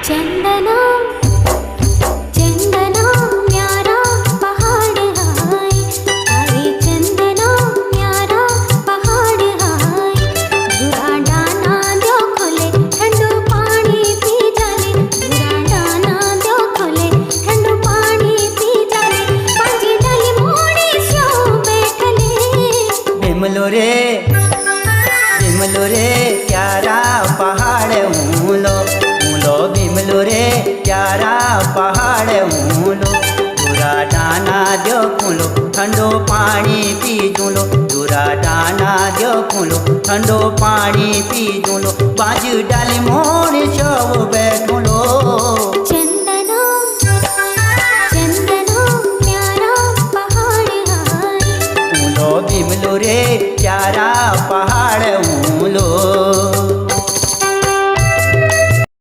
चंदना चंदना न्यारा पहाड़ हाय, अरे चंदना न्यारा पहाड़ हाय। बुरा डाना दो खोले ठंडो पानी पी जाले, बुरा डाना दो खोले ठंडो पानी पी जाले। पांजी डाली मोड़ी सो बैठले, बिमलो रे प्यारा पहाड़ ऊलो ऊलो, बिमलो रे प्यारा पहाड़ ऊलो। दूरा डाना दो खूलो ठंडो पानी पी जूलो, दूरा डाना दो खूलो ठंडो पानी पी जूलो। बाजू डाली मोड़ छो